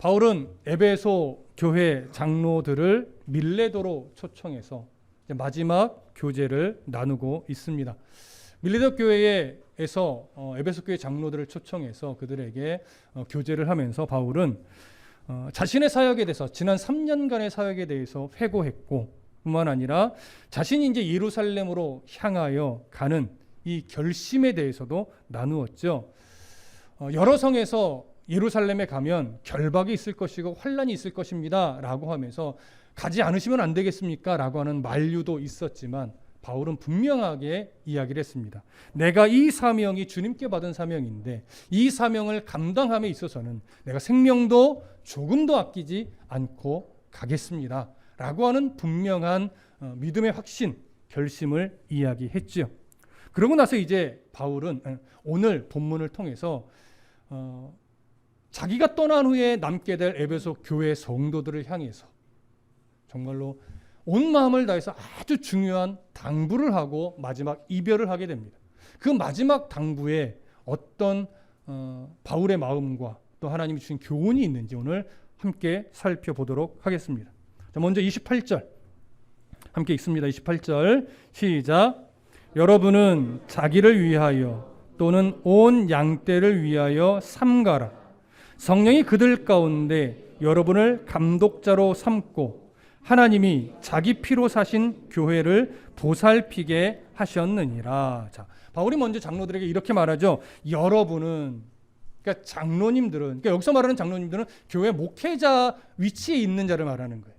바울은 에베소 교회 장로들을 밀레도로 초청해서 마지막 교제를 나누고 있습니다. 밀레도 교회에서 에베소 교회 장로들을 초청해서 그들에게 교제를 하면서 바울은 자신의 사역에 대해서 지난 3년간의 사역에 대해서 회고했고, 뿐만 아니라 자신이 이제 예루살렘으로 향하여 가는 이 결심에 대해서도 나누었죠. 여러 성에서 예루살렘에 가면 결박이 있을 것이고 환란이 있을 것입니다 라고 하면서 가지 않으시면 안 되겠습니까? 라고 하는 만류도 있었지만 바울은 분명하게 이야기를 했습니다. 내가 이 사명이 주님께 받은 사명인데 이 사명을 감당함에 있어서는 내가 생명도 조금도 아끼지 않고 가겠습니다 라고 하는 분명한 믿음의 확신, 결심을 이야기했죠. 그러고 나서 이제 바울은 오늘 본문을 통해서 자기가 떠난 후에 남게 될 에베소 교회 성도들을 향해서 정말로 온 마음을 다해서 아주 중요한 당부를 하고 마지막 이별을 하게 됩니다. 그 마지막 당부에 어떤 바울의 마음과 또 하나님이 주신 교훈이 있는지 오늘 함께 살펴보도록 하겠습니다. 자, 먼저 28절 함께 읽습니다. 28절 시작. 여러분은 자기를 위하여 또는 온 양떼를 위하여 삼가라. 성령이 그들 가운데 여러분을 감독자로 삼고 하나님이 자기 피로 사신 교회를 보살피게 하셨느니라. 자, 바울이 먼저 장로들에게 이렇게 말하죠. 여러분은, 그러니까 장로님들은, 그러니까 여기서 말하는 장로님들은 교회 목회자 위치에 있는 자를 말하는 거예요.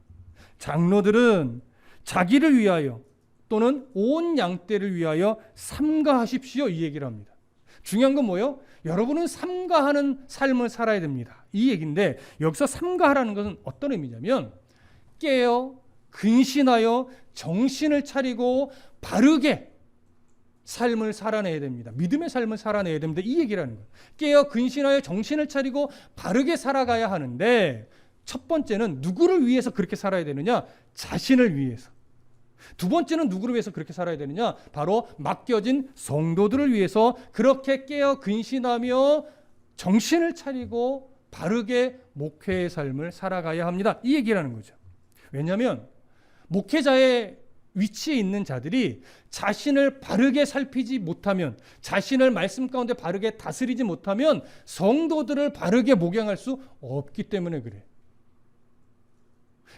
장로들은 자기를 위하여 또는 온 양떼를 위하여 삼가하십시오, 이 얘기를 합니다. 중요한 건 뭐예요? 여러분은 삼가하는 삶을 살아야 됩니다. 이 얘기인데 여기서 삼가하라는 것은 어떤 의미냐면 깨어 근신하여 정신을 차리고 바르게 삶을 살아내야 됩니다. 믿음의 삶을 살아내야 됩니다. 이 얘기라는 거예요. 깨어 근신하여 정신을 차리고 바르게 살아가야 하는데 첫 번째는 누구를 위해서 그렇게 살아야 되느냐? 자신을 위해서. 두 번째는 누구를 위해서 그렇게 살아야 되느냐? 바로 맡겨진 성도들을 위해서 그렇게 깨어 근신하며 정신을 차리고 바르게 목회의 삶을 살아가야 합니다. 이 얘기라는 거죠. 왜냐하면 목회자의 위치에 있는 자들이 자신을 바르게 살피지 못하면, 자신을 말씀 가운데 바르게 다스리지 못하면 성도들을 바르게 목양할 수 없기 때문에 그래요.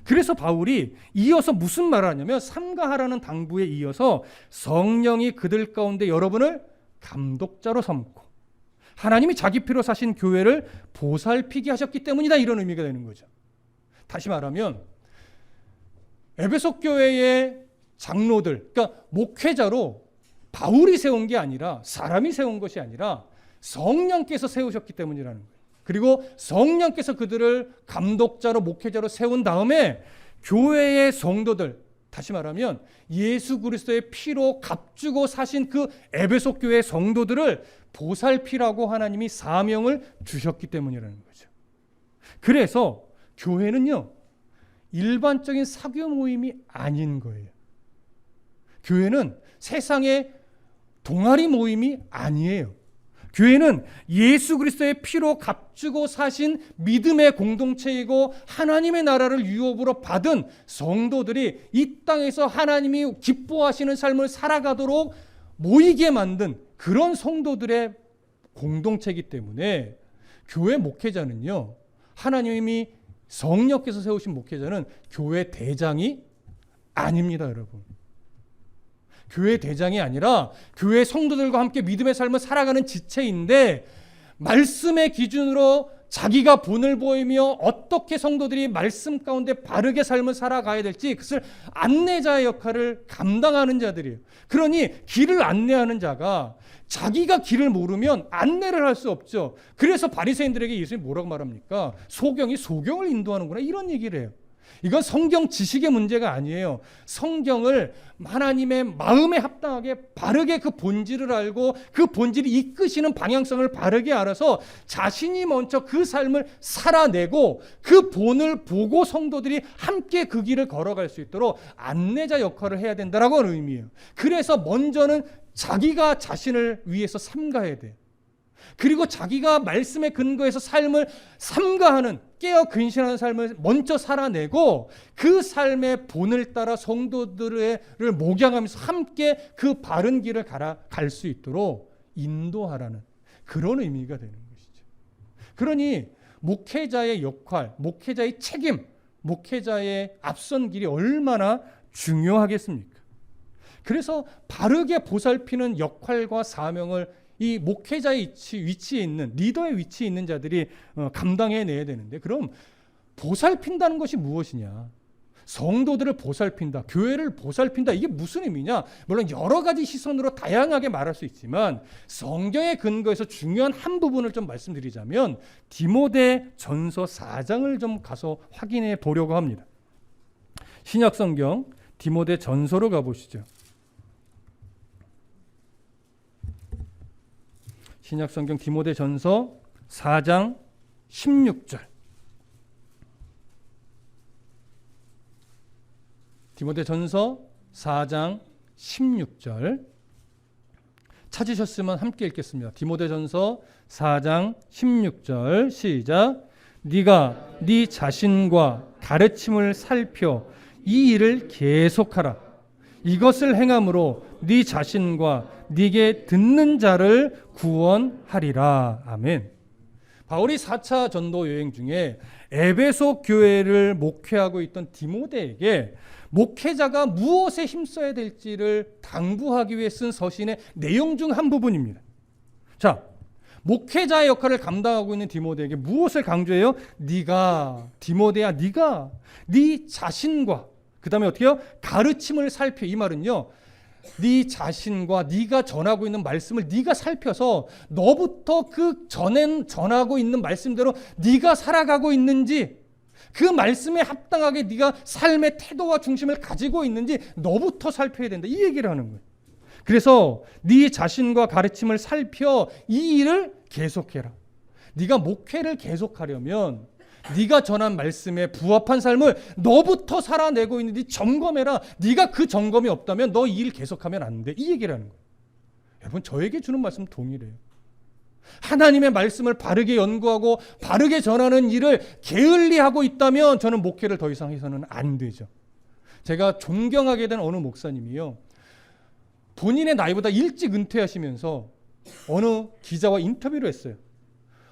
그래서 바울이 이어서 무슨 말을 하냐면 삼가하라는 당부에 이어서 성령이 그들 가운데 여러분을 감독자로 삼고 하나님이 자기 피로 사신 교회를 보살피게 하셨기 때문이다, 이런 의미가 되는 거죠. 다시 말하면 에베소 교회의 장로들, 그러니까 목회자로 바울이 세운 게 아니라, 사람이 세운 것이 아니라 성령께서 세우셨기 때문이라는 거예요. 그리고 성령께서 그들을 감독자로 목회자로 세운 다음에 교회의 성도들, 다시 말하면 예수 그리스도의 피로 값주고 사신 그 에베소 교회의 성도들을 보살피라고 하나님이 사명을 주셨기 때문이라는 거죠. 그래서 교회는요, 일반적인 사교 모임이 아닌 거예요. 교회는 세상의 동아리 모임이 아니에요. 교회는 예수 그리스도의 피로 값주고 사신 믿음의 공동체이고 하나님의 나라를 유업으로 받은 성도들이 이 땅에서 하나님이 기뻐하시는 삶을 살아가도록 모이게 만든 그런 성도들의 공동체이기 때문에 교회 목회자는요, 하나님이 성령께서 세우신 목회자는 교회 대장이 아닙니다, 여러분. 교회 대장이 아니라 교회 성도들과 함께 믿음의 삶을 살아가는 지체인데 말씀의 기준으로 자기가 본을 보이며 어떻게 성도들이 말씀 가운데 바르게 삶을 살아가야 될지 그것을 안내자의 역할을 감당하는 자들이에요. 그러니 길을 안내하는 자가 자기가 길을 모르면 안내를 할 수 없죠. 그래서 바리새인들에게 예수님이 뭐라고 말합니까? 소경이 소경을 인도하는구나, 이런 얘기를 해요. 이건 성경 지식의 문제가 아니에요. 성경을 하나님의 마음에 합당하게 바르게 그 본질을 알고 그 본질이 이끄시는 방향성을 바르게 알아서 자신이 먼저 그 삶을 살아내고 그 본을 보고 성도들이 함께 그 길을 걸어갈 수 있도록 안내자 역할을 해야 된다라고 하는 의미예요. 그래서 먼저는 자기가 자신을 위해서 삼가야 돼요. 그리고 자기가 말씀에 근거해서 삶을 삼가하는, 깨어 근신하는 삶을 먼저 살아내고 그 삶의 본을 따라 성도들을 목양하면서 함께 그 바른 길을 갈 수 있도록 인도하라는 그런 의미가 되는 것이죠. 그러니 목회자의 역할, 목회자의 책임, 목회자의 앞선 길이 얼마나 중요하겠습니까? 그래서 바르게 보살피는 역할과 사명을 이 목회자의 위치에 있는, 리더의 위치에 있는 자들이 감당해내야 되는데, 그럼 보살핀다는 것이 무엇이냐? 성도들을 보살핀다, 교회를 보살핀다, 이게 무슨 의미냐? 물론 여러 가지 시선으로 다양하게 말할 수 있지만 성경의 근거에서 중요한 한 부분을 좀 말씀드리자면 디모데 전서 4장을 좀 가서 확인해 보려고 합니다. 신약성경 디모데 전서로 가보시죠. 신약성경 디모데 전서 4장 16절. 디모데 전서 4장 16절. 찾으셨으면 함께 읽겠습니다. 디모데 전서 4장 16절 시작. 네가 네 자신과 가르침을 살펴 이 일을 계속하라. 이것을 행함으로 네 자신과 네게 듣는 자를 구원하리라. 아멘. 바울이 4차 전도 여행 중에 에베소 교회를 목회하고 있던 디모데에게 목회자가 무엇에 힘써야 될지를 당부하기 위해 쓴 서신의 내용 중 한 부분입니다. 자, 목회자의 역할을 감당하고 있는 디모데에게 무엇을 강조해요? 네가, 디모데야, 네가 네 자신과, 그 다음에 어떻게 해요? 가르침을 살펴. 이 말은요, 네 자신과 네가 전하고 있는 말씀을 네가 살펴서 너부터 그 전하고 있는 말씀대로 네가 살아가고 있는지, 그 말씀에 합당하게 네가 삶의 태도와 중심을 가지고 있는지 너부터 살펴야 된다, 이 얘기를 하는 거예요. 그래서 네 자신과 가르침을 살펴 이 일을 계속해라. 네가 목회를 계속하려면 네가 전한 말씀에 부합한 삶을 너부터 살아내고 있는지 점검해라. 네가 그 점검이 없다면 너 이 일 계속하면 안 돼, 이 얘기를 하는 거예요. 여러분, 저에게 주는 말씀 동일해요. 하나님의 말씀을 바르게 연구하고 바르게 전하는 일을 게을리하고 있다면 저는 목회를 더 이상 해서는 안 되죠. 제가 존경하게 된 어느 목사님이요, 본인의 나이보다 일찍 은퇴하시면서 어느 기자와 인터뷰를 했어요.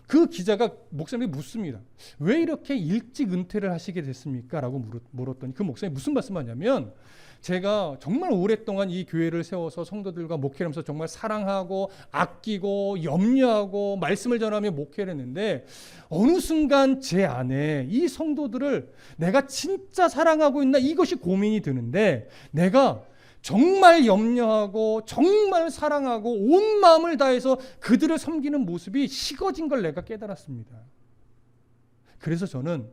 그 기자가 목사님에게 묻습니다. 왜 이렇게 일찍 은퇴를 하시게 됐습니까? 라고 물었더니 그 목사님이 무슨 말씀하냐면, 제가 정말 오랫동안 이 교회를 세워서 성도들과 목회를 하면서 정말 사랑하고 아끼고 염려하고 말씀을 전하며 목회를 했는데 어느 순간 제 안에 이 성도들을 내가 진짜 사랑하고 있나, 이것이 고민이 드는데 내가 정말 염려하고 정말 사랑하고 온 마음을 다해서 그들을 섬기는 모습이 식어진 걸 내가 깨달았습니다. 그래서 저는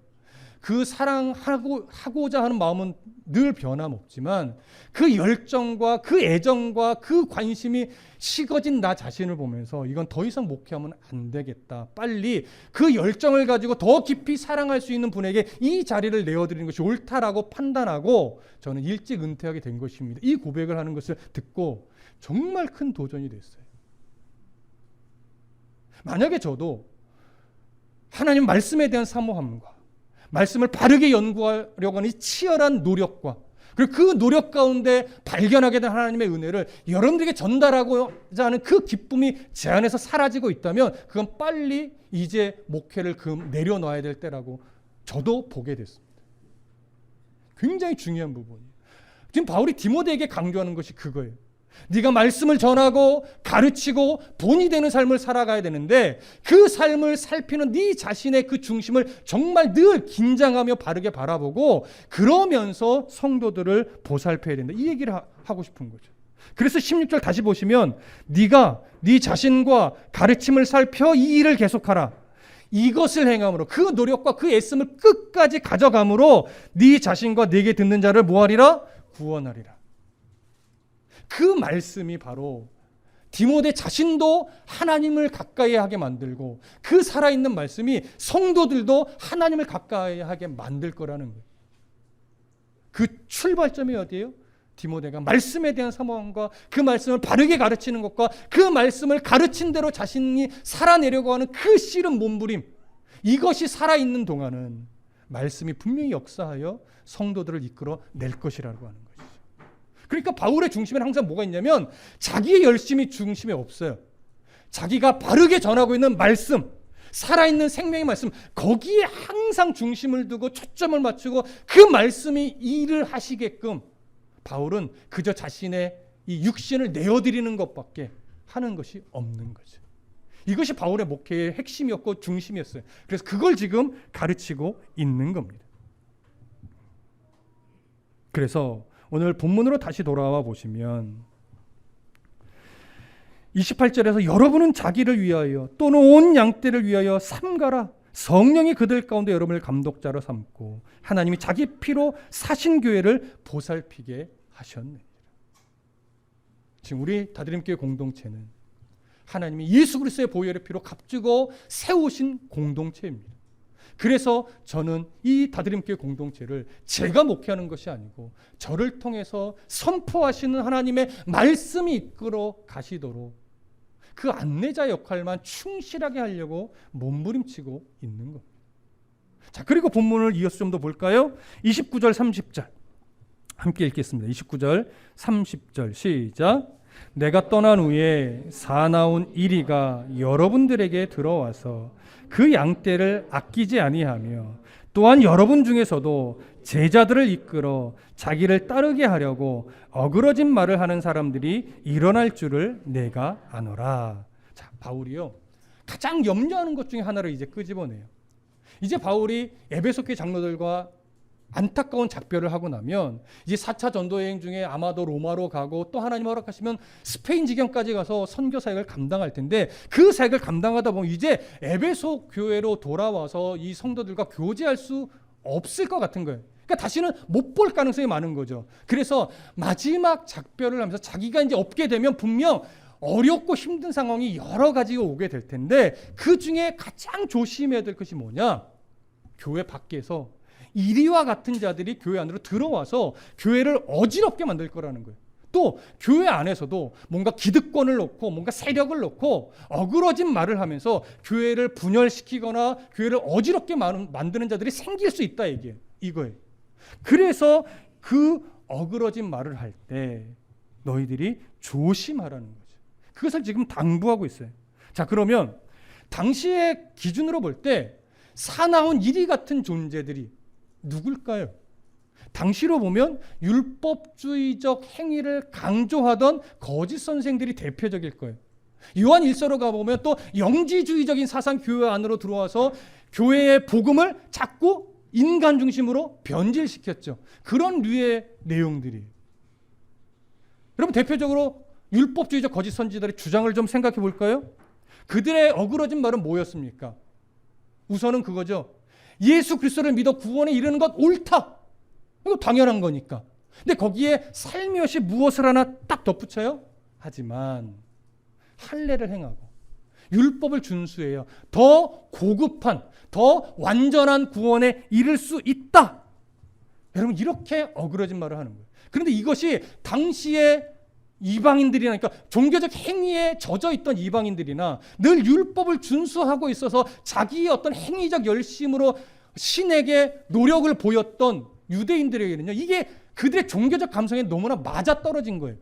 그 사랑하고자 하는 마음은 늘 변함없지만 그 열정과 그 애정과 그 관심이 식어진 나 자신을 보면서 이건 더 이상 목회하면 안 되겠다. 빨리 그 열정을 가지고 더 깊이 사랑할 수 있는 분에게 이 자리를 내어드리는 것이 옳다라고 판단하고 저는 일찍 은퇴하게 된 것입니다. 이 고백을 하는 것을 듣고 정말 큰 도전이 됐어요. 만약에 저도 하나님 말씀에 대한 사모함과 말씀을 바르게 연구하려고 하는 이 치열한 노력과 그리고 그 노력 가운데 발견하게 된 하나님의 은혜를 여러분들에게 전달하고자 하는 그 기쁨이 제 안에서 사라지고 있다면 그건 빨리 이제 목회를 내려놔야 될 때라고 저도 보게 됐습니다. 굉장히 중요한 부분이에요. 지금 바울이 디모데에게 강조하는 것이 그거예요. 네가 말씀을 전하고 가르치고 본이 되는 삶을 살아가야 되는데 그 삶을 살피는 네 자신의 그 중심을 정말 늘 긴장하며 바르게 바라보고 그러면서 성도들을 보살펴야 된다, 이 얘기를 하고 싶은 거죠. 그래서 16절 다시 보시면 네가 네 자신과 가르침을 살펴 이 일을 계속하라. 이것을 행함으로, 그 노력과 그 애씀을 끝까지 가져감으로 네 자신과 네게 듣는 자를 뭐하리라? 구원하리라. 그 말씀이 바로 디모데 자신도 하나님을 가까이 하게 만들고 그 살아있는 말씀이 성도들도 하나님을 가까이 하게 만들 거라는 거예요. 그 출발점이 어디예요? 디모데가 말씀에 대한 사모함과 그 말씀을 바르게 가르치는 것과 그 말씀을 가르친 대로 자신이 살아내려고 하는 그 씨름 몸부림, 이것이 살아있는 동안은 말씀이 분명히 역사하여 성도들을 이끌어 낼 것이라고 하는 것이죠. 그러니까 바울의 중심에는 항상 뭐가 있냐면 자기의 열심이 중심에 없어요. 자기가 바르게 전하고 있는 말씀, 살아있는 생명의 말씀, 거기에 항상 중심을 두고 초점을 맞추고 그 말씀이 일을 하시게끔 바울은 그저 자신의 이 육신을 내어드리는 것밖에 하는 것이 없는 거죠. 이것이 바울의 목회의 핵심이었고 중심이었어요. 그래서 그걸 지금 가르치고 있는 겁니다. 그래서 오늘 본문으로 다시 돌아와 보시면 28절에서 여러분은 자기를 위하여 또는 온 양떼를 위하여 삼가라. 성령이 그들 가운데 여러분을 감독자로 삼고 하나님이 자기 피로 사신 교회를 보살피게 하셨느니라. 지금 우리 다드림교회 공동체는 하나님이 예수 그리스도의 보혈의 피로 값주고 세우신 공동체입니다. 그래서 저는 이 다드림교회 공동체를 제가 목회하는 것이 아니고 저를 통해서 선포하시는 하나님의 말씀이 이끌어 가시도록 그 안내자 역할만 충실하게 하려고 몸부림치고 있는 겁니다. 자, 그리고 본문을 이어서 좀 더 볼까요? 29절 30절 함께 읽겠습니다. 29절 30절 시작. 내가 떠난 후에 사나운 이리가 여러분들에게 들어와서 그 양떼를 아끼지 아니하며 또한 여러분 중에서도 제자들을 이끌어 자기를 따르게 하려고 어그러진 말을 하는 사람들이 일어날 줄을 내가 아노라. 자, 바울이요 가장 염려하는 것 중에 하나를 이제 끄집어내요. 이제 바울이 에베소 교회 장로들과 안타까운 작별을 하고 나면 이제 4차 전도 여행 중에 아마도 로마로 가고 또 하나님 허락하시면 스페인 지경까지 가서 선교 사역을 감당할 텐데 그 사역을 감당하다 보면 이제 에베소 교회로 돌아와서 이 성도들과 교제할 수 없을 것 같은 거예요. 그러니까 다시는 못 볼 가능성이 많은 거죠. 그래서 마지막 작별을 하면서 자기가 이제 없게 되면 분명 어렵고 힘든 상황이 여러 가지가 오게 될 텐데 그 중에 가장 조심해야 될 것이 뭐냐? 교회 밖에서 이리와 같은 자들이 교회 안으로 들어와서 교회를 어지럽게 만들 거라는 거예요. 또 교회 안에서도 뭔가 기득권을 놓고 뭔가 세력을 놓고 어그러진 말을 하면서 교회를 분열시키거나 교회를 어지럽게 만드는 자들이 생길 수 있다 이거예요. 그래서 그 어그러진 말을 할 때 너희들이 조심하라는 거죠. 그것을 지금 당부하고 있어요. 자, 그러면 당시의 기준으로 볼 때 사나운 이리 같은 존재들이 누굴까요? 당시로 보면 율법주의적 행위를 강조하던 거짓 선생들이 대표적일 거예요. 요한 1서로 가보면 또 영지주의적인 사상 교회 안으로 들어와서 교회의 복음을 자꾸 인간 중심으로 변질시켰죠. 그런 류의 내용들이. 여러분 대표적으로 율법주의적 거짓 선지자들의 주장을 좀 생각해 볼까요? 그들의 어그러진 말은 뭐였습니까? 우선은 그거죠. 예수 그리스도를 믿어 구원에 이르는 것 옳다. 이거 당연한 거니까. 근데 거기에 삶이 없이 무엇을 하나 딱 덧붙여요. 하지만 할례를 행하고 율법을 준수해요. 더 고급한, 더 완전한 구원에 이를 수 있다. 여러분 이렇게 어그러진 말을 하는 거예요. 그런데 이것이 당시에 이방인들이나 그러니까 종교적 행위에 젖어 있던 이방인들이나 늘 율법을 준수하고 있어서 자기의 어떤 행위적 열심으로 신에게 노력을 보였던 유대인들에게는요, 이게 그들의 종교적 감성에 너무나 맞아떨어진 거예요.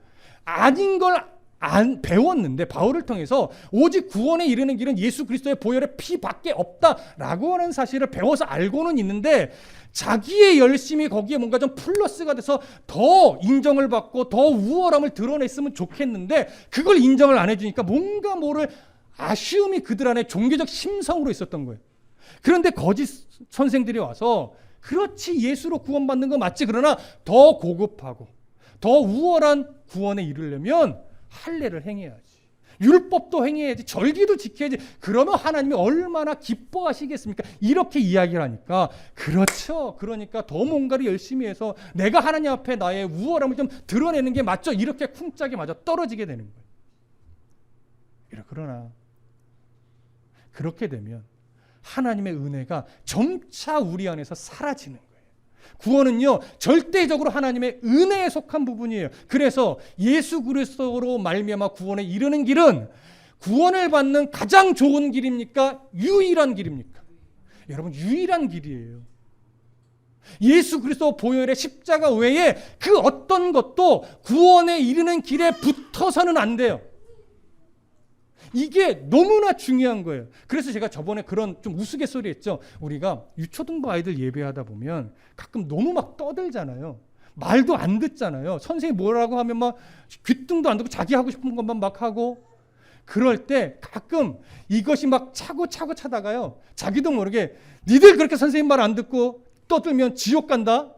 아닌 걸 안 배웠는데 바울을 통해서 오직 구원에 이르는 길은 예수 그리스도의 보혈의 피밖에 없다라고 하는 사실을 배워서 알고는 있는데 자기의 열심이 거기에 뭔가 좀 플러스가 돼서 더 인정을 받고 더 우월함을 드러냈으면 좋겠는데 그걸 인정을 안 해주니까 뭔가 모를 아쉬움이 그들 안에 종교적 심성으로 있었던 거예요. 그런데 거짓 선생들이 와서 그렇지 예수로 구원받는 거 맞지, 그러나 더 고급하고 더 우월한 구원에 이르려면 할례를 행해야지, 율법도 행해야지, 절기도 지켜야지. 그러면 하나님이 얼마나 기뻐하시겠습니까? 이렇게 이야기를 하니까 그렇죠. 그러니까 더 뭔가를 열심히 해서 내가 하나님 앞에 나의 우월함을 좀 드러내는 게 맞죠. 이렇게 쿵짝이 맞아 떨어지게 되는 거예요. 그러나 그렇게 되면 하나님의 은혜가 점차 우리 안에서 사라지는 거예요. 구원은요, 절대적으로 하나님의 은혜에 속한 부분이에요. 그래서 예수 그리스도로 말미암아 구원에 이르는 길은 구원을 받는 가장 좋은 길입니까? 유일한 길입니까? 여러분, 유일한 길이에요. 예수 그리스도 보혈의 십자가 외에 그 어떤 것도 구원에 이르는 길에 붙어서는 안 돼요. 이게 너무나 중요한 거예요. 그래서 제가 저번에 그런 좀 우스갯소리 했죠. 우리가 유초등부 아이들 예배하다 보면 가끔 너무 막 떠들잖아요. 말도 안 듣잖아요. 선생님이 뭐라고 하면 막 귀뚱도 안 듣고 자기 하고 싶은 것만 막 하고, 그럴 때 가끔 이것이 막 차고 차다가요, 자기도 모르게 니들 그렇게 선생님 말 안 듣고 떠들면 지옥 간다?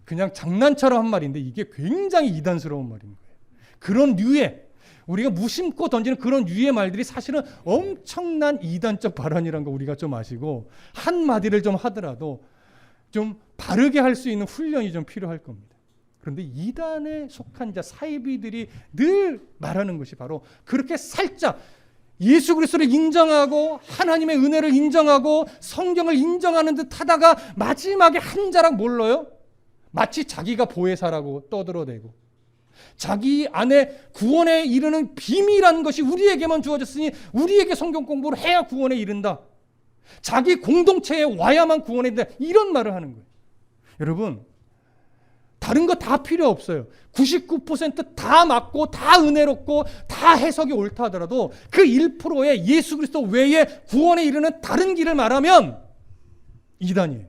그냥 장난처럼 한 말인데 이게 굉장히 이단스러운 말인 거예요. 그런 류의, 우리가 무심코 던지는 그런 류의 말들이 사실은 엄청난 이단적 발언이라는 거 우리가 좀 아시고, 한마디를 좀 하더라도 좀 바르게 할 수 있는 훈련이 좀 필요할 겁니다. 그런데 이단에 속한 자 사이비들이 늘 말하는 것이 바로 그렇게 살짝 예수 그리스도를 인정하고 하나님의 은혜를 인정하고 성경을 인정하는 듯 하다가 마지막에 한 자락 뭘로요? 마치 자기가 보혜사라고 떠들어대고, 자기 안에 구원에 이르는 비밀한 것이 우리에게만 주어졌으니 우리에게 성경 공부를 해야 구원에 이른다. 자기 공동체에 와야만 구원에 이른다. 이런 말을 하는 거예요. 여러분, 다른 거 다 필요 없어요. 99%다 맞고 다 은혜롭고 다 해석이 옳다 하더라도 그 1%의 예수 그리스도 외에 구원에 이르는 다른 길을 말하면 이단이에요.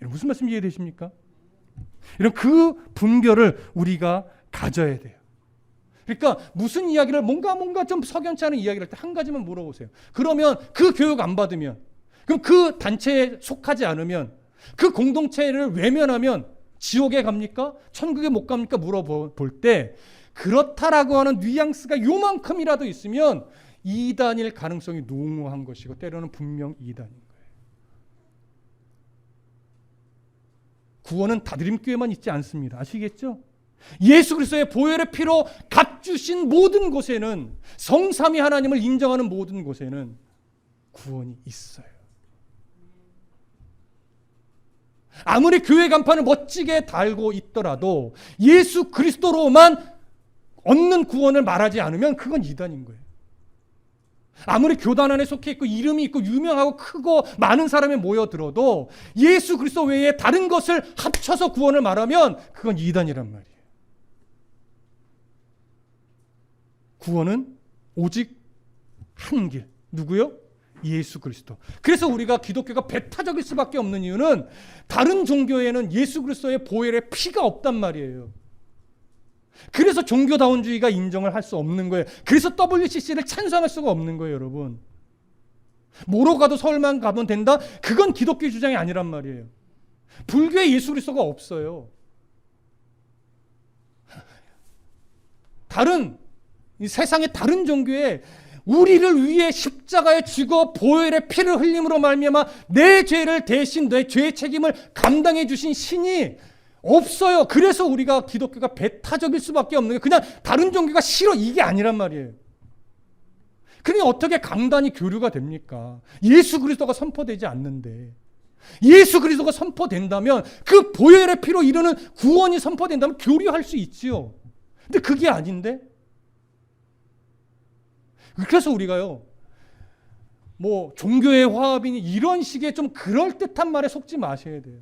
무슨 말씀 이해되십니까? 이런 그 분별을 우리가 가져야 돼요. 그러니까 무슨 이야기를 뭔가 좀 석연치 않은 이야기를 할 때 한 가지만 물어보세요. 그러면 그 교육 안 받으면, 그럼 그 단체에 속하지 않으면, 그 공동체를 외면하면 지옥에 갑니까? 천국에 못 갑니까? 물어볼 때 그렇다라고 하는 뉘앙스가 요만큼이라도 있으면 이단일 가능성이 농후한 것이고 때로는 분명 이단인 거예요. 구원은 다드림교회만 있지 않습니다. 아시겠죠? 예수 그리스도의 보혈의 피로 값주신 모든 곳에는, 성삼위 하나님을 인정하는 모든 곳에는 구원이 있어요. 아무리 교회 간판을 멋지게 달고 있더라도 예수 그리스도로만 얻는 구원을 말하지 않으면 그건 이단인 거예요. 아무리 교단 안에 속해 있고 이름이 있고 유명하고 크고 많은 사람이 모여들어도 예수 그리스도 외에 다른 것을 합쳐서 구원을 말하면 그건 이단이란 말이에요. 구원은 오직 한 길. 누구요? 예수 그리스도. 그래서 우리가 기독교가 배타적일 수밖에 없는 이유는 다른 종교에는 예수 그리스도의 보혈의 피가 없단 말이에요. 그래서 종교다운주의가 인정을 할 수 없는 거예요. 그래서 WCC를 찬성할 수가 없는 거예요, 여러분. 뭐로 가도 서울만 가면 된다? 그건 기독교 주장이 아니란 말이에요. 불교에 예수 그리스도가 없어요. 다른 이 세상의 다른 종교에 우리를 위해 십자가에 죽어 보혈의 피를 흘림으로 말미암아 내 죄를 대신 내 죄의 책임을 감당해 주신 신이 없어요. 그래서 우리가 기독교가 배타적일 수밖에 없는 게 그냥 다른 종교가 싫어 이게 아니란 말이에요. 그러니 어떻게 강단이 교류가 됩니까? 예수 그리스도가 선포되지 않는데. 예수 그리스도가 선포된다면 그 보혈의 피로 이르는 구원이 선포된다면 교류할 수 있지요. 근데 그게 아닌데. 그래서 우리가요, 뭐 종교의 화합이니 이런 식의 좀 그럴듯한 말에 속지 마셔야 돼요.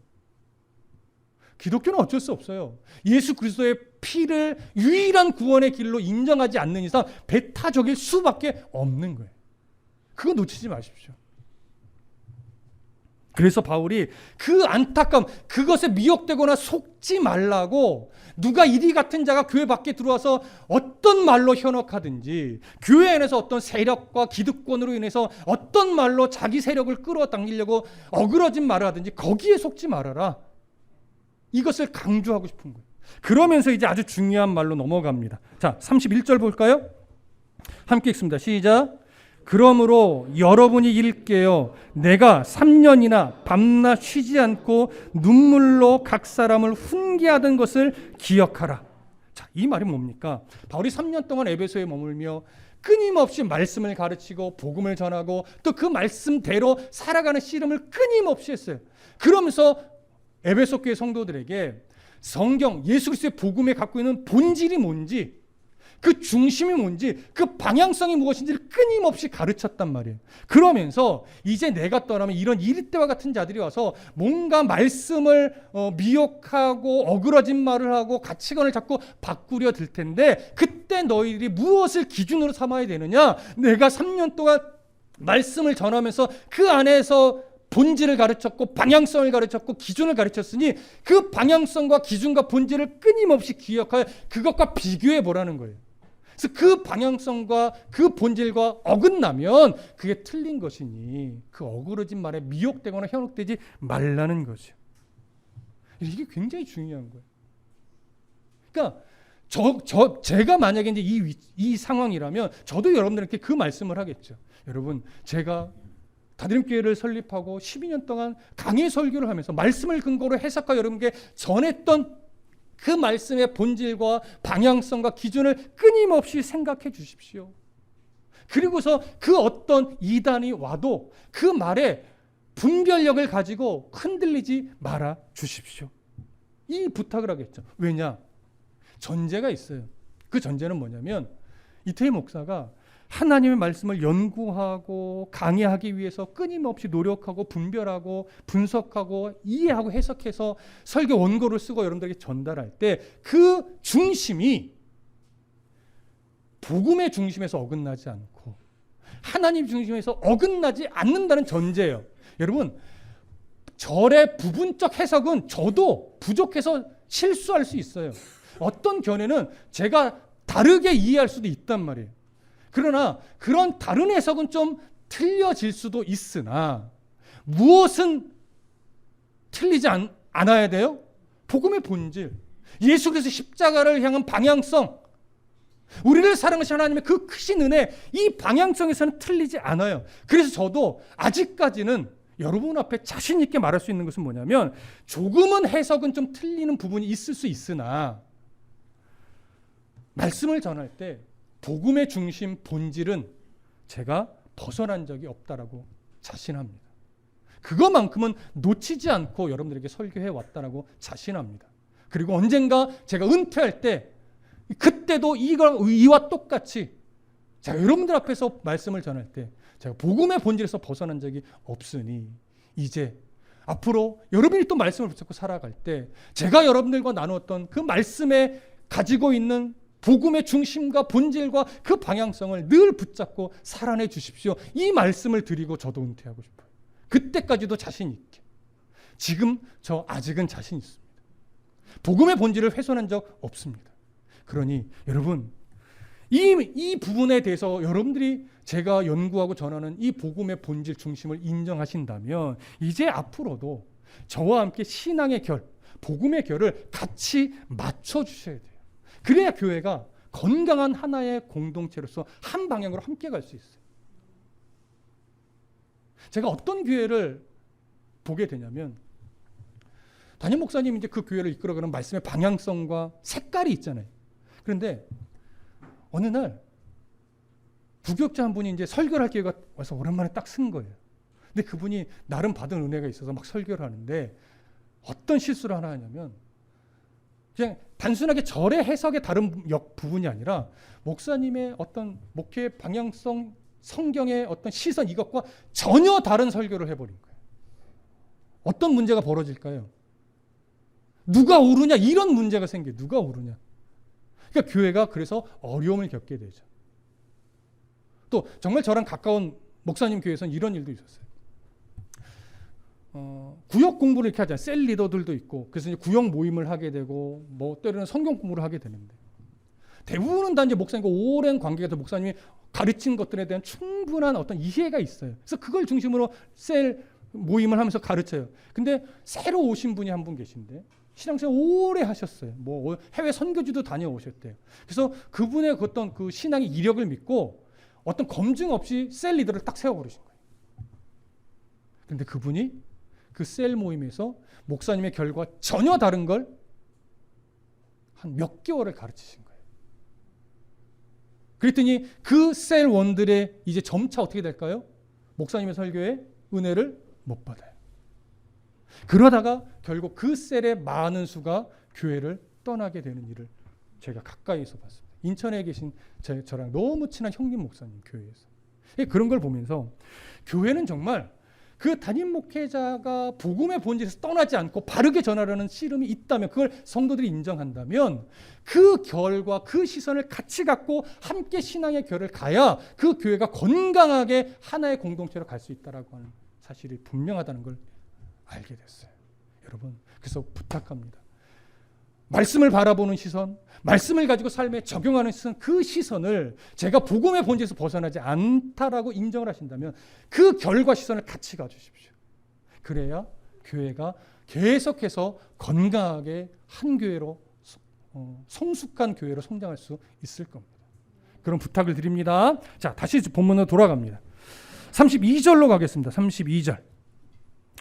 기독교는 어쩔 수 없어요. 예수 그리스도의 피를 유일한 구원의 길로 인정하지 않는 이상 배타적일 수밖에 없는 거예요. 그거 놓치지 마십시오. 그래서 바울이 그 안타까움, 그것에 미혹되거나 속지 말라고 누가 이리 같은 자가 교회 밖에 들어와서 어떤 말로 현혹하든지 교회 안에서 어떤 세력과 기득권으로 인해서 어떤 말로 자기 세력을 끌어당기려고 어그러진 말을 하든지 거기에 속지 말아라. 이것을 강조하고 싶은 거예요. 그러면서 이제 아주 중요한 말로 넘어갑니다. 자, 31절 볼까요? 함께 읽습니다. 시작. 그러므로 여러분이 읽게요. 내가 3년이나 밤낮 쉬지 않고 눈물로 각 사람을 훈계하던 것을 기억하라. 자, 이 말이 뭡니까? 바울이 3년 동안 에베소에 머물며 끊임없이 말씀을 가르치고 복음을 전하고 또 그 말씀대로 살아가는 씨름을 끊임없이 했어요. 그러면서 에베소 교회 성도들에게 성경, 예수 그리스도의 복음에 갖고 있는 본질이 뭔지, 그 중심이 뭔지, 그 방향성이 무엇인지를 끊임없이 가르쳤단 말이에요. 그러면서 이제 내가 떠나면 이런 이리때와 같은 자들이 와서 뭔가 말씀을 미혹하고 어그러진 말을 하고 가치관을 자꾸 바꾸려 들 텐데, 그때 너희들이 무엇을 기준으로 삼아야 되느냐? 내가 3년 동안 말씀을 전하면서 그 안에서 본질을 가르쳤고 방향성을 가르쳤고 기준을 가르쳤으니 그 방향성과 기준과 본질을 끊임없이 기억하여 그것과 비교해 보라는 거예요. 그래서 그 방향성과 그 본질과 어긋나면 그게 틀린 것이니 그 어그러진 말에 미혹되거나 현혹되지 말라는 거죠. 이게 굉장히 중요한 거예요. 그러니까 제가 만약에 이제 이 상황이라면 저도 여러분들께 그 말씀을 하겠죠. 여러분, 제가 다드림교회를 설립하고 12년 동안 강의 설교를 하면서 말씀을 근거로 해석하여 여러분께 전했던 그 말씀의 본질과 방향성과 기준을 끊임없이 생각해 주십시오. 그리고서 그 어떤 이단이 와도 그 말에 분별력을 가지고 흔들리지 말아 주십시오. 이 부탁을 하겠죠. 왜냐? 전제가 있어요. 그 전제는 뭐냐면 이태희 목사가 하나님의 말씀을 연구하고 강의하기 위해서 끊임없이 노력하고 분별하고 분석하고 이해하고 해석해서 설교 원고를 쓰고 여러분들에게 전달할 때 그 중심이 복음의 중심에서 어긋나지 않고 하나님 중심에서 어긋나지 않는다는 전제예요. 여러분, 절의 부분적 해석은 저도 부족해서 실수할 수 있어요. 어떤 견해는 제가 다르게 이해할 수도 있단 말이에요. 그러나 그런 다른 해석은 좀 틀려질 수도 있으나 무엇은 틀리지 않아야 돼요? 복음의 본질, 예수 그리스도 십자가를 향한 방향성, 우리를 사랑하신 하나님의 그 크신 은혜, 이 방향성에서는 틀리지 않아요. 그래서 저도 아직까지는 여러분 앞에 자신 있게 말할 수 있는 것은 뭐냐면 조금은 해석은 좀 틀리는 부분이 있을 수 있으나 말씀을 전할 때 복음의 중심 본질은 제가 벗어난 적이 없다라고 자신합니다. 그것만큼은 놓치지 않고 여러분들에게 설교해 왔다라고 자신합니다. 그리고 언젠가 제가 은퇴할 때 그때도 이와 똑같이 제가 여러분들 앞에서 말씀을 전할 때 제가 복음의 본질에서 벗어난 적이 없으니 이제 앞으로 여러분이 또 말씀을 붙잡고 살아갈 때 제가 여러분들과 나누었던 그 말씀에 가지고 있는 복음의 중심과 본질과 그 방향성을 늘 붙잡고 살아내 주십시오. 이 말씀을 드리고 저도 은퇴하고 싶어요. 그때까지도 자신 있게. 지금 저 아직은 자신 있습니다. 복음의 본질을 훼손한 적 없습니다. 그러니 여러분, 이 부분에 대해서 여러분들이 제가 연구하고 전하는 이 복음의 본질 중심을 인정하신다면 이제 앞으로도 저와 함께 신앙의 결, 복음의 결을 같이 맞춰주셔야 돼요. 그래야 교회가 건강한 하나의 공동체로서 한 방향으로 함께 갈 수 있어요. 제가 어떤 교회를 보게 되냐면 담임 목사님이 이제 그 교회를 이끌어가는 말씀의 방향성과 색깔이 있잖아요. 그런데 어느 날 부교육자 한 분이 이제 설교를 할 기회가 와서 오랜만에 딱 쓴 거예요. 근데 그분이 나름 받은 은혜가 있어서 막 설교를 하는데 어떤 실수를 하나 하냐면 그냥 단순하게 절의 해석의 다른 부분이 아니라 목사님의 어떤 목회 방향성, 성경의 어떤 시선 이것과 전혀 다른 설교를 해버린 거예요. 어떤 문제가 벌어질까요? 누가 옳으냐 이런 문제가 생겨요. 누가 옳으냐. 그러니까 교회가 그래서 어려움을 겪게 되죠. 또 정말 저랑 가까운 목사님 교회에서는 이런 일도 있었어요. 구역 공부를 이렇게 하잖아요. 셀 리더들도 있고 그래서 이제 구역 모임을 하게 되고 뭐 때로는 성경 공부를 하게 되는데 대부분은 다 이제 목사님과 오랜 관계가 돼 목사님이 가르친 것들에 대한 충분한 어떤 이해가 있어요. 그래서 그걸 중심으로 셀 모임을 하면서 가르쳐요. 근데 새로 오신 분이 한 분 계신데 신앙생활 오래 하셨어요. 뭐 해외 선교지도 다녀오셨대요. 그래서 그분의 어떤 그 신앙의 이력을 믿고 어떤 검증 없이 셀 리더를 딱 세워버리신 거예요. 그런데 그분이 그 셀 모임에서 목사님의 결과 전혀 다른 걸 한 몇 개월을 가르치신 거예요. 그랬더니 그 셀원들의 이제 점차 어떻게 될까요? 목사님의 설교에 은혜를 못 받아요. 그러다가 결국 그 셀의 많은 수가 교회를 떠나게 되는 일을 제가 가까이서 봤습니다. 인천에 계신 저랑 너무 친한 형님 목사님 교회에서. 그런 걸 보면서 교회는 정말 그 담임 목회자가 복음의 본질에서 떠나지 않고 바르게 전하려는 씨름이 있다면, 그걸 성도들이 인정한다면 그 결과 그 시선을 같이 갖고 함께 신앙의 결을 가야 그 교회가 건강하게 하나의 공동체로 갈 수 있다라고 하는 사실이 분명하다는 걸 알게 됐어요. 여러분, 그래서 부탁합니다. 말씀을 바라보는 시선, 말씀을 가지고 삶에 적용하는 시선, 그 시선을 제가 복음의 본질에서 벗어나지 않다라고 인정을 하신다면 그 결과 시선을 같이 가주십시오. 그래야 교회가 계속해서 건강하게 한 교회로, 성숙한 교회로 성장할 수 있을 겁니다. 그런 부탁을 드립니다. 자, 다시 본문으로 돌아갑니다. 32절로 가겠습니다. 32절.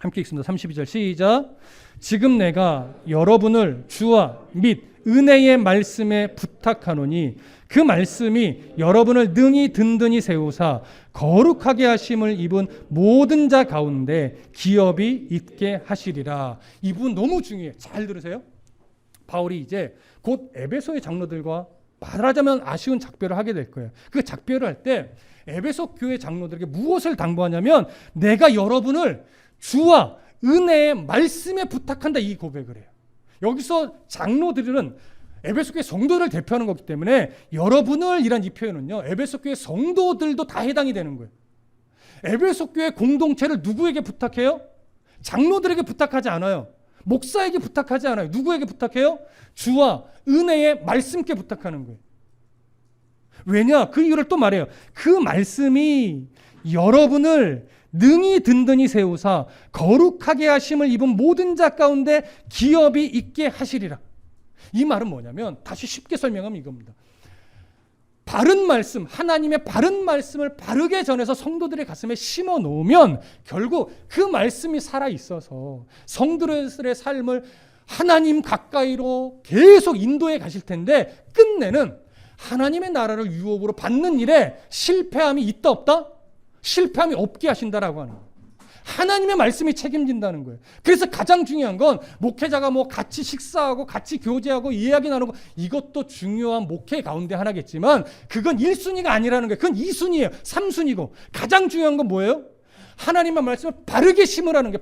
함께 읽습니다. 32절 시작. 지금 내가 여러분을 주와 및 은혜의 말씀에 부탁하노니 그 말씀이 여러분을 능히 든든히 세우사 거룩하게 하심을 입은 모든 자 가운데 기업이 있게 하시리라. 이 부분 너무 중요해요. 잘 들으세요. 바울이 이제 곧 에베소의 장로들과 말하자면 아쉬운 작별을 하게 될 거예요. 그 작별을 할 때 에베소 교회 장로들에게 무엇을 당부하냐면 내가 여러분을 주와 은혜의 말씀에 부탁한다, 이 고백을 해요. 여기서 장로들은 에베소 교회 성도를 대표하는 거기 때문에 여러분을 이란 이 표현은요, 에베소 교회 성도들도 다 해당이 되는 거예요. 에베소 교회 공동체를 누구에게 부탁해요? 장로들에게 부탁하지 않아요. 목사에게 부탁하지 않아요. 누구에게 부탁해요? 주와 은혜의 말씀께 부탁하는 거예요. 왜냐? 그 이유를 또 말해요. 그 말씀이 여러분을 능히 든든히 세우사 거룩하게 하심을 입은 모든 자 가운데 기업이 있게 하시리라. 이 말은 뭐냐면, 다시 쉽게 설명하면 이겁니다. 바른 말씀, 하나님의 바른 말씀을 바르게 전해서 성도들의 가슴에 심어 놓으면 결국 그 말씀이 살아 있어서 성도들의 삶을 하나님 가까이로 계속 인도해 가실 텐데, 끝내는 하나님의 나라를 유업으로 받는 일에 실패함이 있다 없다? 실패함이 없게 하신다라고 하는 거예요. 하나님의 말씀이 책임진다는 거예요. 그래서 가장 중요한 건 목회자가 뭐 같이 식사하고 같이 교제하고 이야기 나누고, 이것도 중요한 목회 가운데 하나겠지만 그건 1순위가 아니라는 거예요. 그건 2순위예요. 3순위고 가장 중요한 건 뭐예요? 하나님의 말씀을 바르게 심으라는 게,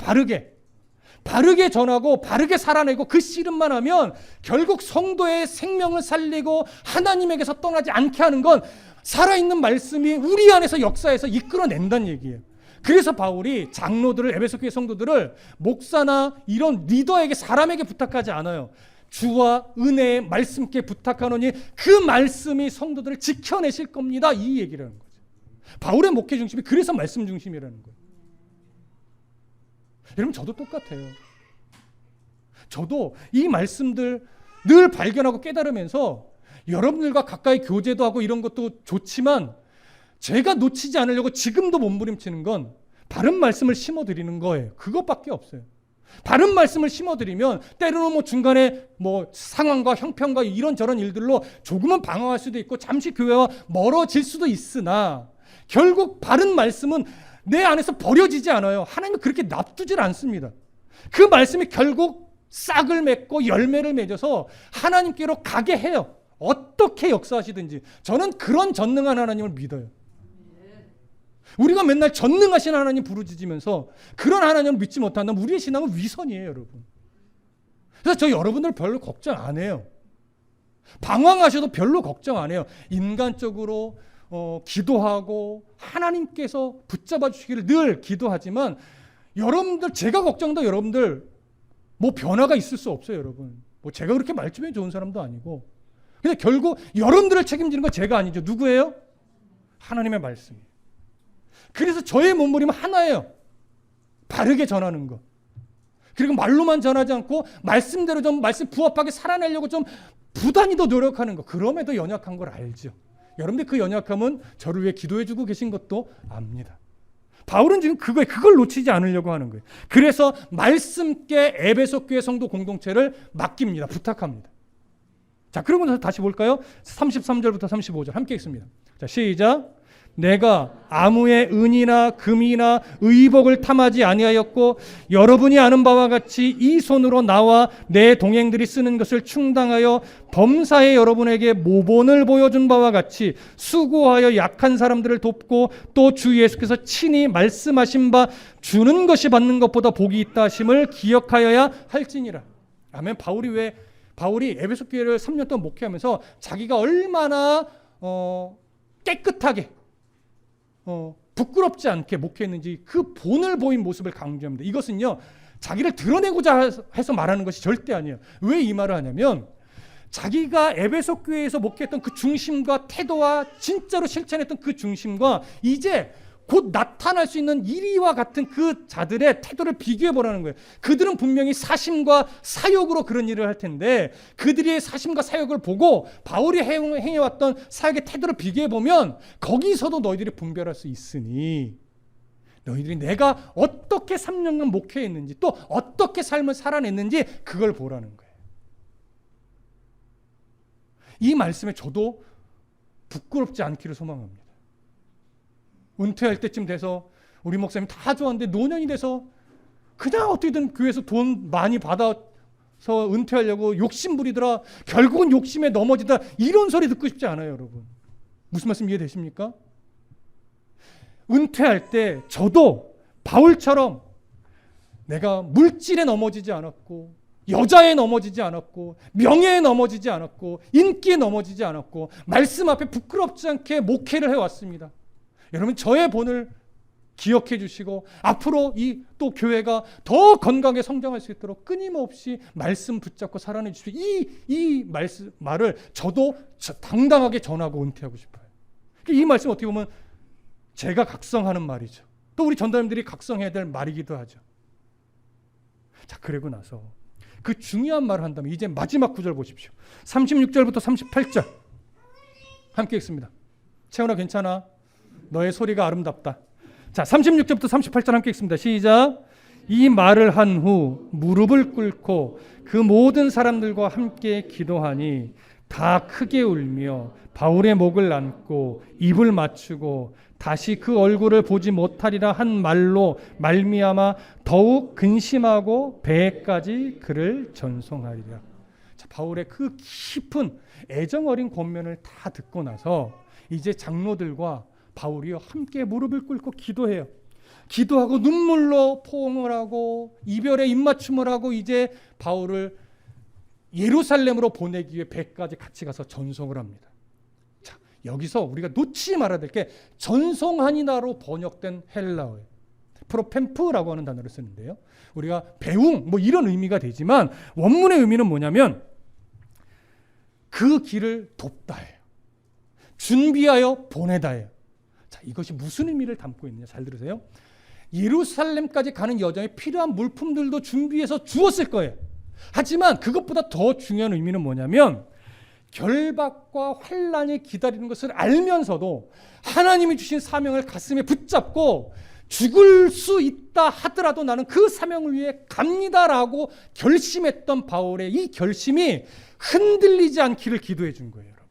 바르게 전하고 바르게 살아내고 그 씨름만 하면 결국 성도의 생명을 살리고 하나님에게서 떠나지 않게 하는 건 살아있는 말씀이 우리 안에서 역사해서 이끌어낸다는 얘기예요. 그래서 바울이 장로들을, 에베소 교회 성도들을 목사나 이런 리더에게, 사람에게 부탁하지 않아요. 주와 은혜의 말씀께 부탁하노니 그 말씀이 성도들을 지켜내실 겁니다, 이 얘기를 하는 거죠. 바울의 목회 중심이 그래서 말씀 중심이라는 거예요. 여러분, 저도 똑같아요. 저도 이 말씀들 늘 발견하고 깨달으면서 여러분들과 가까이 교제도 하고 이런 것도 좋지만 제가 놓치지 않으려고 지금도 몸부림치는 건 바른 말씀을 심어드리는 거예요. 그것밖에 없어요. 바른 말씀을 심어드리면 때로는 뭐 중간에 뭐 상황과 형편과 이런저런 일들로 조금은 방황할 수도 있고 잠시 교회와 멀어질 수도 있으나 결국 바른 말씀은 내 안에서 버려지지 않아요. 하나님은 그렇게 놔두질 않습니다. 그 말씀이 결국 싹을 맺고 열매를 맺어서 하나님께로 가게 해요. 어떻게 역사하시든지. 저는 그런 전능한 하나님을 믿어요. 우리가 맨날 전능하신 하나님 부르짖으면서 그런 하나님을 믿지 못한다면 우리의 신앙은 위선이에요, 여러분. 그래서 저 여러분들 별로 걱정 안 해요. 방황하셔도 별로 걱정 안 해요. 인간적으로 기도하고 하나님께서 붙잡아 주시기를 늘 기도하지만 여러분들, 제가 걱정도 여러분들 뭐 변화가 있을 수 없어요, 여러분. 뭐 제가 그렇게 말씀이 좋은 사람도 아니고. 근데 결국 여러분들을 책임지는 건 제가 아니죠. 누구예요? 하나님의 말씀이에요. 그래서 저의 몸부림은 하나예요. 바르게 전하는 것. 그리고 말로만 전하지 않고 말씀대로 좀 말씀 부합하게 살아내려고 좀 부단히 더 노력하는 것. 그럼에도 연약한 걸 알죠. 여러분들 그 연약함은 저를 위해 기도해주고 계신 것도 압니다. 바울은 지금 그걸 놓치지 않으려고 하는 거예요. 그래서 말씀께 에베소 교회 성도 공동체를 맡깁니다. 부탁합니다. 자, 그러고 나서 다시 볼까요? 33절부터 35절 함께 읽습니다. 자, 시작. 내가 아무의 은이나 금이나 의복을 탐하지 아니하였고 여러분이 아는 바와 같이 이 손으로 나와 내 동행들이 쓰는 것을 충당하여 범사에 여러분에게 모본을 보여준 바와 같이 수고하여 약한 사람들을 돕고 또 주 예수께서 친히 말씀하신 바 주는 것이 받는 것보다 복이 있다 하심을 기억하여야 할지니라. 아멘. 바울이 에베소 교회를 3년 동안 목회하면서 자기가 얼마나 깨끗하게 부끄럽지 않게 목회했는지 그 본을 보인 모습을 강조합니다. 이것은요, 자기를 드러내고자 해서 말하는 것이 절대 아니에요. 왜 이 말을 하냐면 자기가 에베소 교회에서 목회했던 그 중심과 태도와 진짜로 실천했던 그 중심과 이제 곧 나타날 수 있는 이리와 같은 그 자들의 태도를 비교해 보라는 거예요. 그들은 분명히 사심과 사욕으로 그런 일을 할 텐데 그들의 사심과 사욕을 보고 바울이 행해왔던 사역의 태도를 비교해 보면 거기서도 너희들이 분별할 수 있으니 너희들이 내가 어떻게 3년간 목회했는지 또 어떻게 삶을 살아냈는지 그걸 보라는 거예요. 이 말씀에 저도 부끄럽지 않기를 소망합니다. 은퇴할 때쯤 돼서 우리 목사님 다 좋았는데 노년이 돼서 그냥 어떻게든 교회에서 돈 많이 받아서 은퇴하려고 욕심 부리더라. 결국은 욕심에 넘어지다. 이런 소리 듣고 싶지 않아요, 여러분. 무슨 말씀 이해되십니까? 은퇴할 때 저도 바울처럼 내가 물질에 넘어지지 않았고 여자에 넘어지지 않았고 명예에 넘어지지 않았고 인기에 넘어지지 않았고 말씀 앞에 부끄럽지 않게 목회를 해왔습니다. 여러분 저의 본을 기억해 주시고 앞으로 이 또 교회가 더 건강하게 성장할 수 있도록 끊임없이 말씀 붙잡고 살아내 주십시오. 이 말을 저도 당당하게 전하고 은퇴하고 싶어요. 이 말씀 어떻게 보면 제가 각성하는 말이죠. 또 우리 전도사님들이 각성해야 될 말이기도 하죠. 자, 그리고 나서 그 중요한 말을 한다면 이제 마지막 구절 보십시오. 36절부터 38절 함께 읽습니다. 채원아 괜찮아? 너의 소리가 아름답다. 자, 36절부터 38절 함께 읽습니다. 시작. 이 말을 한 후 무릎을 꿇고 그 모든 사람들과 함께 기도하니 다 크게 울며 바울의 목을 안고 입을 맞추고 다시 그 얼굴을 보지 못하리라 한 말로 말미암아 더욱 근심하고 배에까지 그를 전송하리라. 자, 바울의 그 깊은 애정 어린 권면을 다 듣고 나서 이제 장로들과 바울이요 함께 무릎을 꿇고 기도해요. 기도하고 눈물로 포옹을 하고 이별의 입맞춤을 하고 이제 바울을 예루살렘으로 보내기 위해 배까지 같이 가서 전송을 합니다. 자, 여기서 우리가 놓치지 말아야 될 게 전송하니다로 번역된 헬라어예요. 프로펜프라고 하는 단어를 쓰는데요. 우리가 배웅 뭐 이런 의미가 되지만 원문의 의미는 뭐냐면 그 길을 돕다예요. 준비하여 보내다예요. 자, 이것이 무슨 의미를 담고 있느냐 잘 들으세요. 예루살렘까지 가는 여정에 필요한 물품들도 준비해서 주었을 거예요. 하지만 그것보다 더 중요한 의미는 뭐냐면 결박과 환난이 기다리는 것을 알면서도 하나님이 주신 사명을 가슴에 붙잡고 죽을 수 있다 하더라도 나는 그 사명을 위해 갑니다라고 결심했던 바울의 이 결심이 흔들리지 않기를 기도해 준 거예요, 여러분.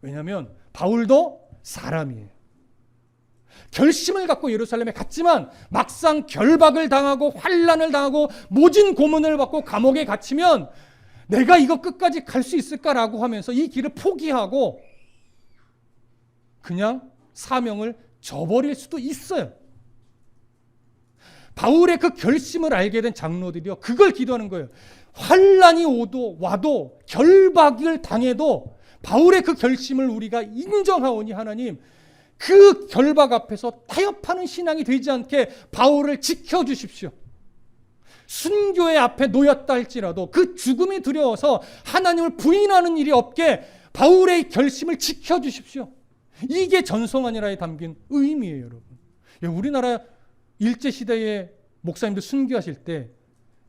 왜냐하면 바울도 사람이에요. 결심을 갖고 예루살렘에 갔지만 막상 결박을 당하고 환난을 당하고 모진 고문을 받고 감옥에 갇히면 내가 이거 끝까지 갈 수 있을까라고 하면서 이 길을 포기하고 그냥 사명을 저버릴 수도 있어요. 바울의 그 결심을 알게 된 장로들이요 그걸 기도하는 거예요. 환난이 와도 결박을 당해도 바울의 그 결심을 우리가 인정하오니 하나님 그 결박 앞에서 타협하는 신앙이 되지 않게 바울을 지켜주십시오. 순교의 앞에 놓였다 할지라도 그 죽음이 두려워서 하나님을 부인하는 일이 없게 바울의 결심을 지켜주십시오. 이게 전송하니라에 담긴 의미예요, 여러분. 우리나라 일제시대의 목사님들 순교하실 때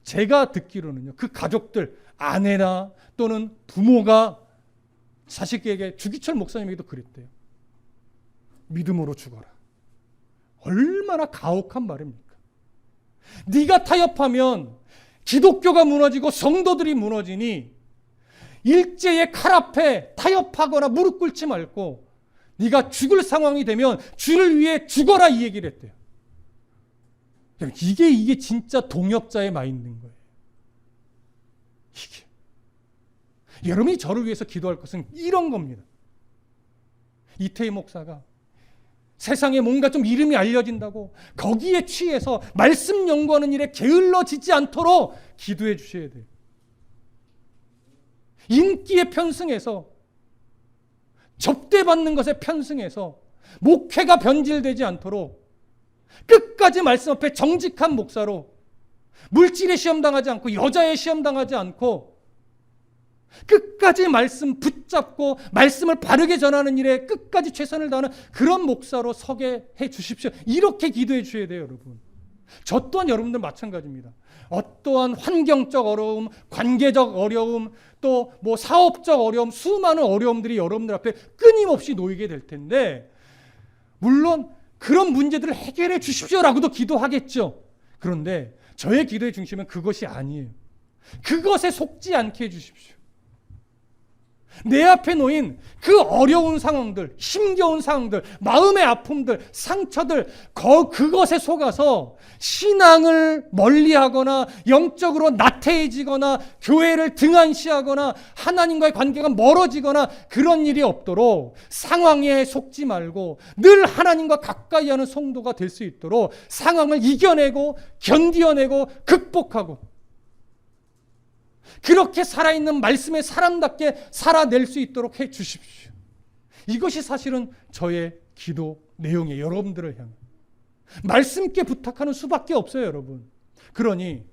제가 듣기로는요, 그 가족들, 아내나 또는 부모가 자식에게 주기철 목사님에게도 그랬대요. 믿음으로 죽어라. 얼마나 가혹한 말입니까? 네가 타협하면 기독교가 무너지고 성도들이 무너지니 일제의 칼 앞에 타협하거나 무릎 꿇지 말고 네가 죽을 상황이 되면 주를 위해 죽어라, 이 얘기를 했대요. 이게 진짜 동역자의 마인드인 거예요. 이게. 여러분이 저를 위해서 기도할 것은 이런 겁니다. 이태희 목사가 세상에 뭔가 좀 이름이 알려진다고 거기에 취해서 말씀 연구하는 일에 게을러지지 않도록 기도해 주셔야 돼요. 인기에 편승해서, 접대받는 것에 편승해서 목회가 변질되지 않도록 끝까지 말씀 앞에 정직한 목사로, 물질에 시험당하지 않고 여자에 시험당하지 않고 끝까지 말씀 붙잡고 말씀을 바르게 전하는 일에 끝까지 최선을 다하는 그런 목사로 서게 해 주십시오. 이렇게 기도해 주셔야 돼요, 여러분. 저 또한 여러분들 마찬가지입니다. 어떠한 환경적 어려움, 관계적 어려움, 또 뭐 사업적 어려움, 수많은 어려움들이 여러분들 앞에 끊임없이 놓이게 될 텐데, 물론 그런 문제들을 해결해 주십시오라고도 기도하겠죠. 그런데 저의 기도의 중심은 그것이 아니에요. 그것에 속지 않게 해 주십시오. 내 앞에 놓인 그 어려운 상황들, 힘겨운 상황들, 마음의 아픔들, 상처들, 그것에 속아서 신앙을 멀리하거나 영적으로 나태해지거나 교회를 등한시하거나 하나님과의 관계가 멀어지거나 그런 일이 없도록 상황에 속지 말고 늘 하나님과 가까이 하는 성도가 될 수 있도록 상황을 이겨내고 견디어내고 극복하고 그렇게 살아있는 말씀의 사람답게 살아낼 수 있도록 해 주십시오. 이것이 사실은 저의 기도 내용이에요. 여러분들을 향해. 말씀께 부탁하는 수밖에 없어요, 여러분. 그러니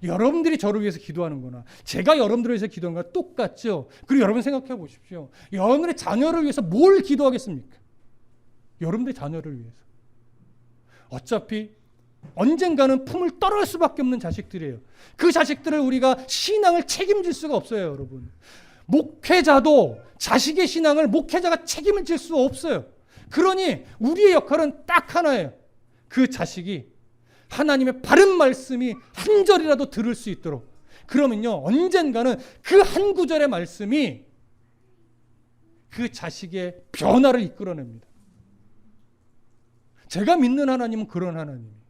여러분들이 저를 위해서 기도하는 거나 제가 여러분들을 위해서 기도하는 거나 똑같죠. 그리고 여러분 생각해 보십시오. 여러분들의 자녀를 위해서 뭘 기도하겠습니까? 여러분들의 자녀를 위해서. 어차피 언젠가는 품을 떨어질 수밖에 없는 자식들이에요. 그 자식들을 우리가 신앙을 책임질 수가 없어요, 여러분. 목회자도 자식의 신앙을 목회자가 책임을 질 수 없어요. 그러니 우리의 역할은 딱 하나예요. 그 자식이 하나님의 바른 말씀이 한 절이라도 들을 수 있도록. 그러면요, 언젠가는 그 한 구절의 말씀이 그 자식의 변화를 이끌어냅니다. 제가 믿는 하나님은 그런 하나님이에요.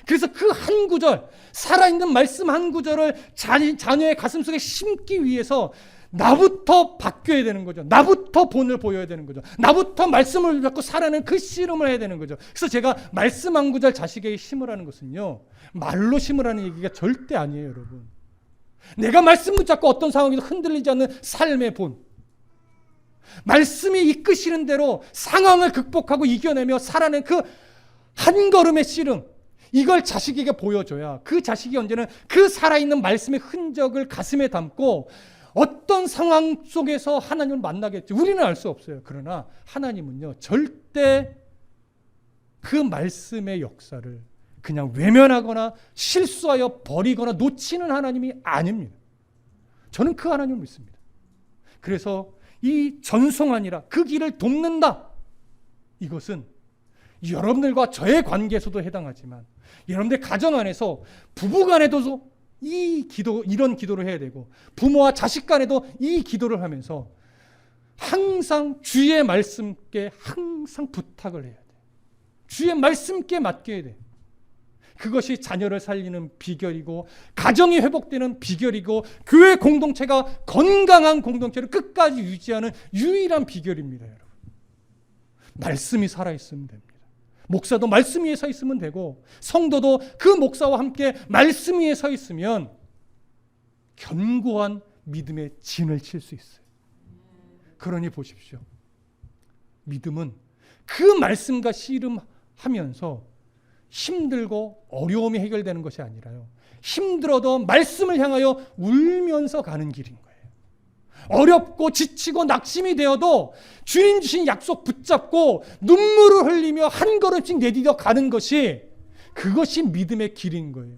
그래서 그 한 구절, 살아있는 말씀 한 구절을 자녀의 가슴속에 심기 위해서 나부터 바뀌어야 되는 거죠. 나부터 본을 보여야 되는 거죠. 나부터 말씀을 잡고 살아내는 그 씨름을 해야 되는 거죠. 그래서 제가 말씀 한 구절 자식에게 심으라는 것은요, 말로 심으라는 얘기가 절대 아니에요, 여러분. 내가 말씀 붙잡고 어떤 상황에도 흔들리지 않는 삶의 본, 말씀이 이끄시는 대로 상황을 극복하고 이겨내며 살아낸 그 한 걸음의 씨름, 이걸 자식에게 보여줘야 그 자식이 언제는 그 살아있는 말씀의 흔적을 가슴에 담고 어떤 상황 속에서 하나님을 만나겠지. 우리는 알 수 없어요. 그러나 하나님은요, 절대 그 말씀의 역사를 그냥 외면하거나 실수하여 버리거나 놓치는 하나님이 아닙니다. 저는 그 하나님을 믿습니다. 그래서 이 전송하니라, 그 길을 돕는다. 이것은 여러분들과 저의 관계에서도 해당하지만 여러분들 가정 안에서 부부 간에도 이런 기도를 해야 되고 부모와 자식 간에도 이 기도를 하면서 항상 주의 말씀께 항상 부탁을 해야 돼. 주의 말씀께 맡겨야 돼. 그것이 자녀를 살리는 비결이고 가정이 회복되는 비결이고 교회 공동체가 건강한 공동체를 끝까지 유지하는 유일한 비결입니다, 여러분. 말씀이 살아있으면 됩니다. 목사도 말씀 위에 서 있으면 되고 성도도 그 목사와 함께 말씀 위에 서 있으면 견고한 믿음의 진을 칠 수 있어요. 그러니 보십시오. 믿음은 그 말씀과 씨름하면서 힘들고 어려움이 해결되는 것이 아니라요, 힘들어도 말씀을 향하여 울면서 가는 길인 거예요. 어렵고 지치고 낙심이 되어도 주님 주신 약속 붙잡고 눈물을 흘리며 한 걸음씩 내디뎌 가는 것이, 그것이 믿음의 길인 거예요.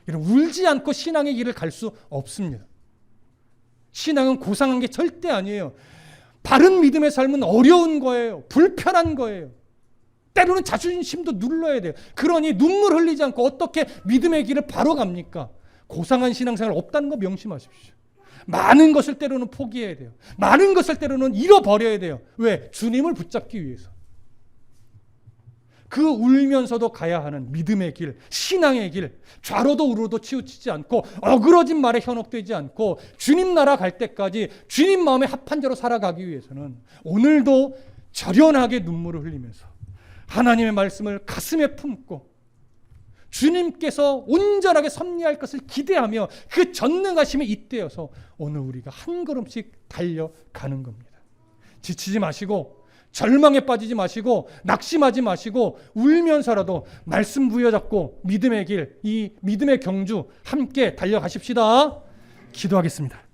울지 않고 신앙의 길을 갈 수 없습니다. 신앙은 고상한 게 절대 아니에요. 바른 믿음의 삶은 어려운 거예요. 불편한 거예요. 때로는 자존심도 눌러야 돼요. 그러니 눈물 흘리지 않고 어떻게 믿음의 길을 바로 갑니까? 고상한 신앙생활 없다는 거 명심하십시오. 많은 것을 때로는 포기해야 돼요. 많은 것을 때로는 잃어버려야 돼요. 왜? 주님을 붙잡기 위해서. 그 울면서도 가야 하는 믿음의 길, 신앙의 길, 좌로도 우로도 치우치지 않고 어그러진 말에 현혹되지 않고 주님 나라 갈 때까지 주님 마음에 합한 자로 살아가기 위해서는 오늘도 절연하게 눈물을 흘리면서 하나님의 말씀을 가슴에 품고 주님께서 온전하게 섭리할 것을 기대하며 그 전능하심에 잇대어서 오늘 우리가 한 걸음씩 달려가는 겁니다. 지치지 마시고 절망에 빠지지 마시고 낙심하지 마시고 울면서라도 말씀 부여잡고 믿음의 길, 이 믿음의 경주 함께 달려가십시다. 기도하겠습니다.